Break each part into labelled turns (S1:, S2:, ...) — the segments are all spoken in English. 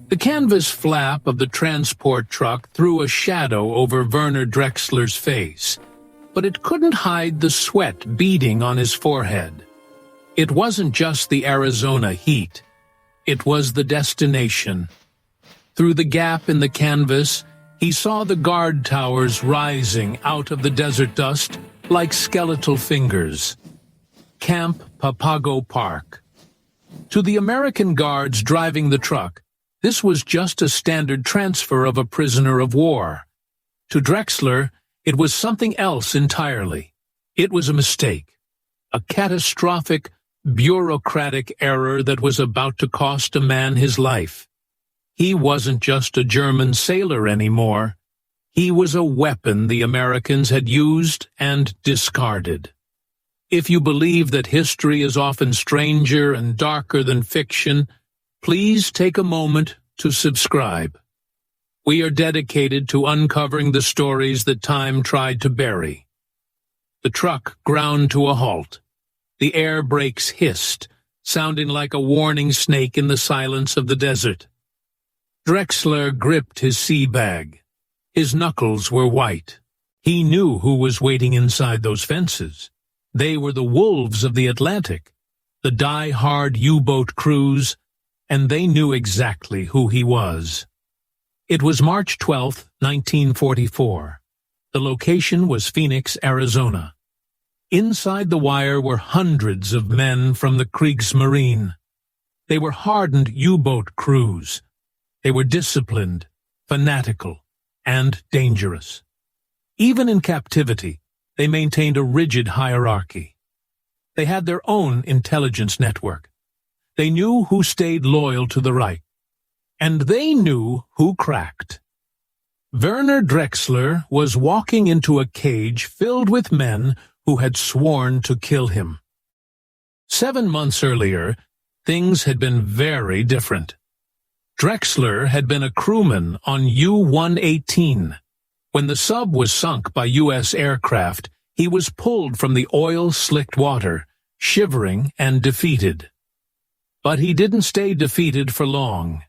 S1: The canvas flap of the transport truck threw a shadow over Werner Drechsler's face, but it couldn't hide the sweat beading on his forehead. It wasn't just the Arizona heat. It was the destination. Through the gap in the canvas, he saw the guard towers rising out of the desert dust like skeletal fingers. Camp Papago Park. To the American guards driving the truck, this was just a standard transfer of a prisoner of war. To Drechsler, it was something else entirely. It was a mistake, a catastrophic, bureaucratic error that was about to cost a man his life. He wasn't just a German sailor anymore. He was a weapon the Americans had used and discarded. If you believe that history is often stranger and darker than fiction, please take a moment to subscribe. We are dedicated to uncovering the stories that time tried to bury. The truck ground to a halt. The air brakes hissed, sounding like a warning snake in the silence of the desert. Drechsler gripped his sea bag. His knuckles were white. He knew who was waiting inside those fences. They were the wolves of the Atlantic, the die-hard U-boat crews, and they knew exactly who he was. It was March 12, 1944. The location was Phoenix, Arizona. Inside the wire were hundreds of men from the Kriegsmarine. They were hardened U-boat crews. They were disciplined, fanatical, and dangerous. Even in captivity, they maintained a rigid hierarchy. They had their own intelligence network. They knew who stayed loyal to the Reich, and they knew who cracked. Werner Drechsler was walking into a cage filled with men who had sworn to kill him. 7 months earlier, things had been very different. Drechsler had been a crewman on U-118. When the sub was sunk by U.S. aircraft, he was pulled from the oil-slicked water, shivering and defeated. But he didn't stay defeated for long.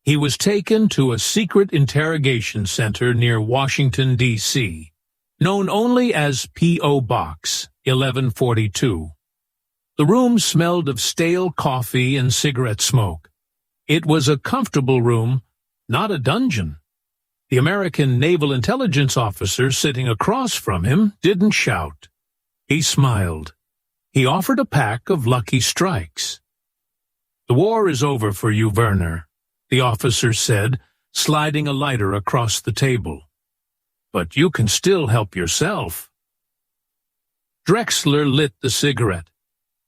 S1: He was taken to a secret interrogation center near Washington, D.C., known only as P.O. Box 1142. The room smelled of stale coffee and cigarette smoke. It was a comfortable room, not a dungeon. The American Naval Intelligence officer sitting across from him didn't shout. He smiled. He offered a pack of Lucky Strikes. "The war is over for you, Werner," the officer said, sliding a lighter across the table. "But you can still help yourself." Drechsler lit the cigarette.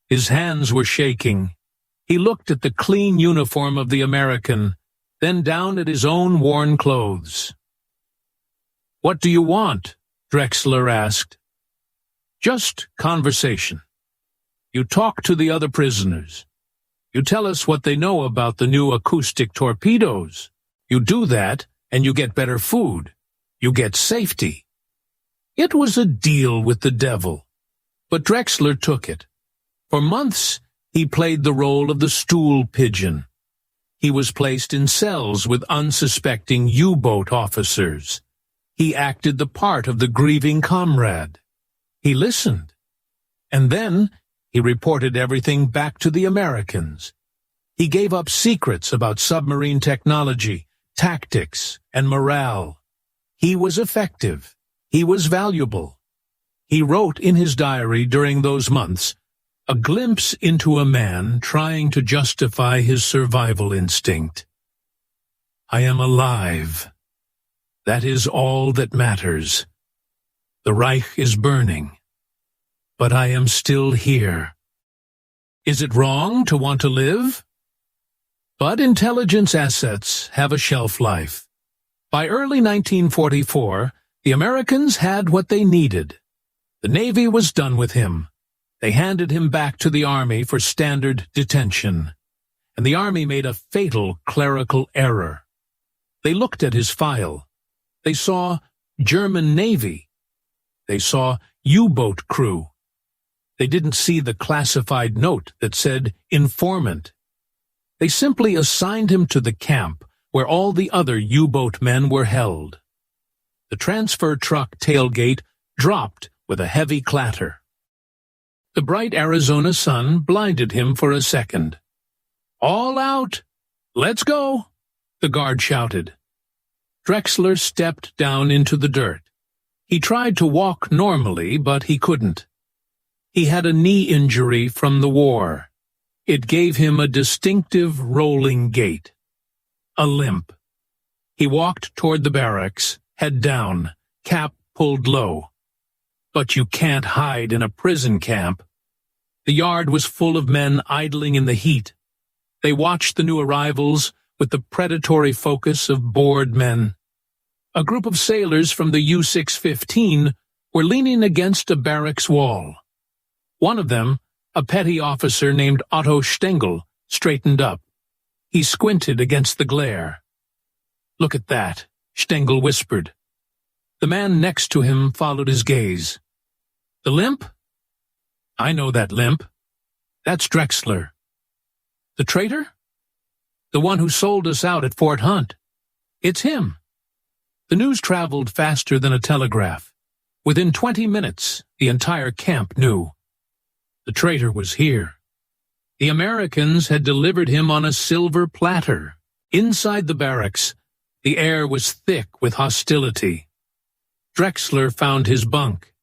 S1: His hands were shaking. He looked at the clean uniform of the American, then down at his own worn clothes. "What do you want?" Drechsler asked. "Just conversation. You talk to the other prisoners. You tell us what they know about the new acoustic torpedoes. You do that, and you get better food. You get safety." It was a deal with the devil, but Drechsler took it. For months, he played the role of the stool pigeon. He was placed in cells with unsuspecting U-boat officers. He acted the part of the grieving comrade. He listened. And then he reported everything back to the Americans. He gave up secrets about submarine technology, tactics, and morale. He was effective. He was valuable. He wrote in his diary during those months, a glimpse into a man trying to justify his survival instinct. "I am alive. That is all that matters. The Reich is burning, but I am still here. Is it wrong to want to live?" But intelligence assets have a shelf life. By early 1944, the Americans had what they needed. The Navy was done with him. They handed him back to the Army for standard detention, and the Army made a fatal clerical error. They looked at his file. They saw German Navy. They saw U-boat crew. They didn't see the classified note that said informant. They simply assigned him to the camp where all the other U-boat men were held. The transfer truck tailgate dropped with a heavy clatter. The bright Arizona sun blinded him for a second. "All out! Let's go!" the guard shouted. Drechsler stepped down into the dirt. He tried to walk normally, but he couldn't. He had a knee injury from the war. It gave him a distinctive rolling gait. A limp. He walked toward the barracks, head down, cap pulled low. But you can't hide in a prison camp. The yard was full of men idling in the heat. They watched the new arrivals with the predatory focus of bored men. A group of sailors from the U-615 were leaning against a barracks wall. One of them, a petty officer named Otto Stengel, straightened up. He squinted against the glare. "Look at that," Stengel whispered. The man next to him followed his gaze. "The limp? I know that limp. That's Drechsler." "The traitor? The one who sold us out at Fort Hunt. It's him." The news traveled faster than a telegraph. Within 20 minutes, the entire camp knew. The traitor was here. The Americans had delivered him on a silver platter. Inside the barracks, the air was thick with hostility. Drechsler found his bunk.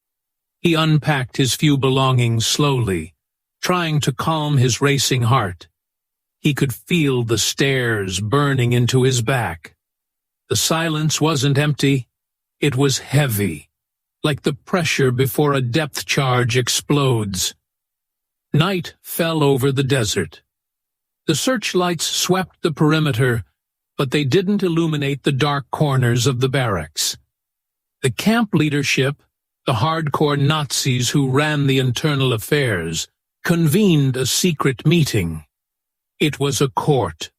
S1: He unpacked his few belongings slowly, trying to calm his racing heart. He could feel the stares burning into his back. The silence wasn't empty. It was heavy, like the pressure before a depth charge explodes. Night fell over the desert. The searchlights swept the perimeter, but they didn't illuminate the dark corners of the barracks. The camp leadership, the hardcore Nazis who ran the internal affairs, convened a secret meeting. It was a court,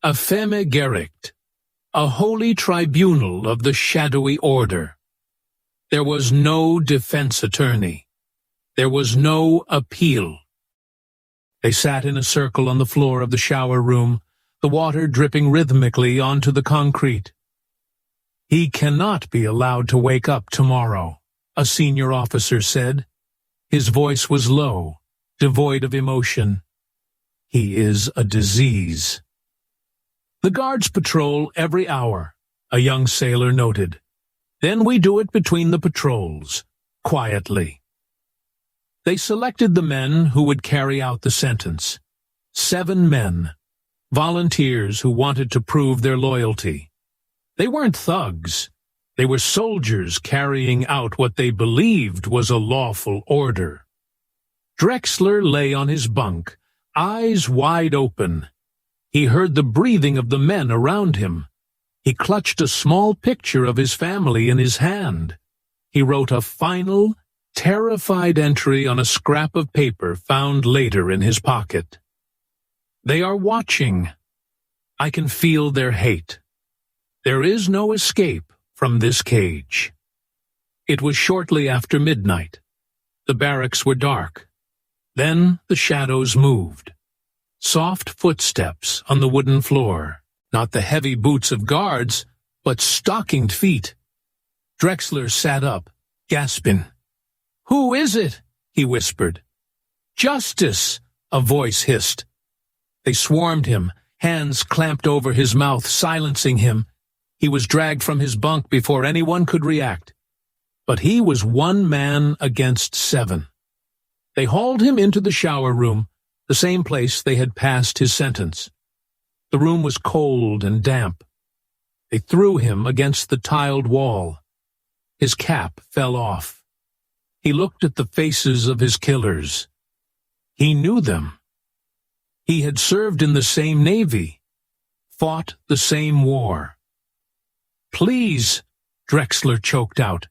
S1: a feme gericht, a holy tribunal of the shadowy order. There was no defense attorney. There was no appeal. They sat in a circle on the floor of the shower room, the water dripping rhythmically onto the concrete. "He cannot be allowed to wake up tomorrow," a senior officer said. His voice was low, devoid of emotion. "He is a disease." "The guards patrol every hour," a young sailor noted. "Then we do it between the patrols, quietly." They selected the men who would carry out the sentence. 7 men, volunteers who wanted to prove their loyalty. They weren't thugs. They were soldiers carrying out what they believed was a lawful order. Drechsler lay on his bunk, eyes wide open. He heard the breathing of the men around him. He clutched a small picture of his family in his hand. He wrote a final, terrified entry on a scrap of paper found later in his pocket. "They are watching. I can feel their hate. There is no escape from this cage." It was shortly after midnight. The barracks were dark. Then the shadows moved. Soft footsteps on the wooden floor, not the heavy boots of guards, but stockinged feet. Drechsler sat up, gasping. "Who is it?" he whispered. "Justice," a voice hissed. They swarmed him, hands clamped over his mouth, silencing him. He was dragged from his bunk before anyone could react. But he was 1 man against 7. They hauled him into the shower room, the same place they had passed his sentence. The room was cold and damp. They threw him against the tiled wall. His cap fell off. He looked at the faces of his killers. He knew them. He had served in the same Navy, fought the same war. "Please," Drechsler choked out.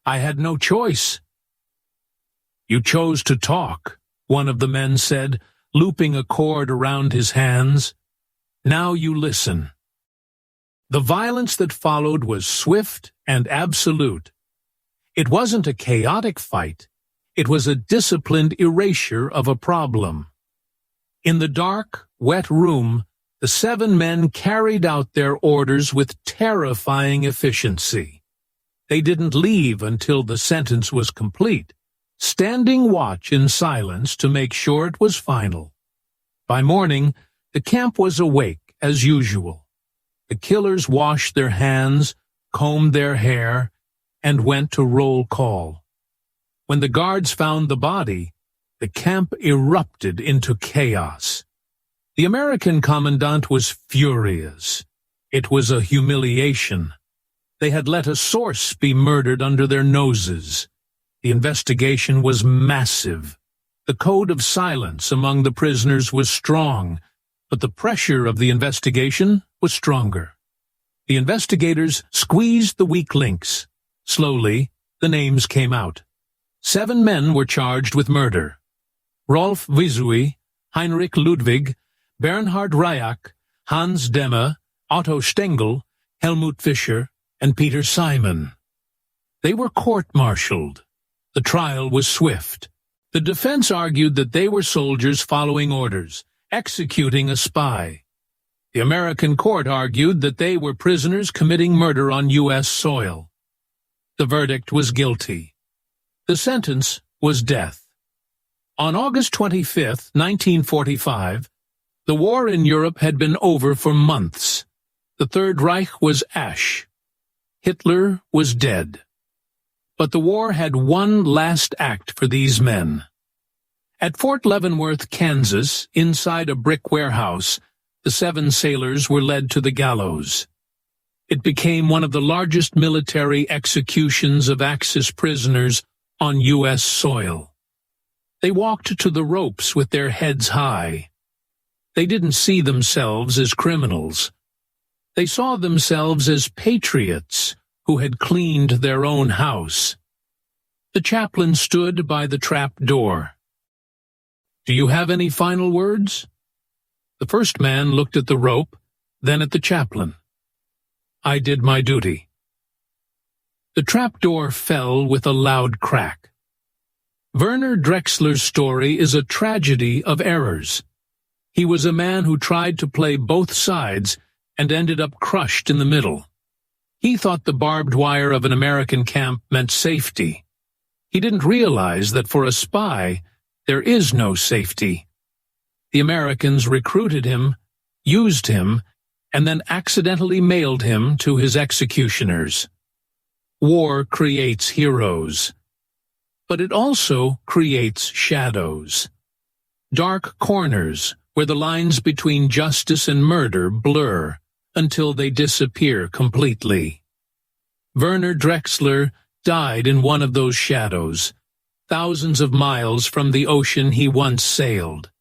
S1: "I had no choice." "You chose to talk," one of the men said, looping a cord around his hands. "Now you listen." The violence that followed was swift and absolute. It wasn't a chaotic fight. It was a disciplined erasure of a problem. In the dark, wet room, the 7 men carried out their orders with terrifying efficiency. They didn't leave until the sentence was complete, standing watch in silence to make sure it was final. By morning, the camp was awake as usual. The killers washed their hands, combed their hair, and went to roll call. When the guards found the body, the camp erupted into chaos. The American commandant was furious. It was a humiliation. They had let a source be murdered under their noses. The investigation was massive. The code of silence among the prisoners was strong, but the pressure of the investigation was stronger. The investigators squeezed the weak links. Slowly, the names came out. 7 men were charged with murder. Rolf Wiesui, Heinrich Ludwig, Bernhard Ryak, Hans Demme, Otto Stengel, Helmut Fischer, and Peter Simon. They were court-martialed. The trial was swift. The defense argued that they were soldiers following orders, executing a spy. The American court argued that they were prisoners committing murder on U.S. soil. The verdict was guilty. The sentence was death. On August 25, 1945, the war in Europe had been over for months. The Third Reich was ash. Hitler was dead. But the war had one last act for these men. At Fort Leavenworth, Kansas, inside a brick warehouse, the 7 sailors were led to the gallows. It became one of the largest military executions of Axis prisoners on U.S. soil. They walked to the ropes with their heads high. They didn't see themselves as criminals. They saw themselves as patriots who had cleaned their own house. The chaplain stood by the trap door. "Do you have any final words?" The first man looked at the rope, then at the chaplain. "I did my duty." The trap door fell with a loud crack. Werner Drechsler's story is a tragedy of errors. He was a man who tried to play both sides and ended up crushed in the middle. He thought the barbed wire of an American camp meant safety. He didn't realize that for a spy, there is no safety. The Americans recruited him, used him, and then accidentally mailed him to his executioners. War creates heroes, but it also creates shadows. Dark corners where the lines between justice and murder blur until they disappear completely. Werner Drechsler died in one of those shadows, thousands of miles from the ocean he once sailed.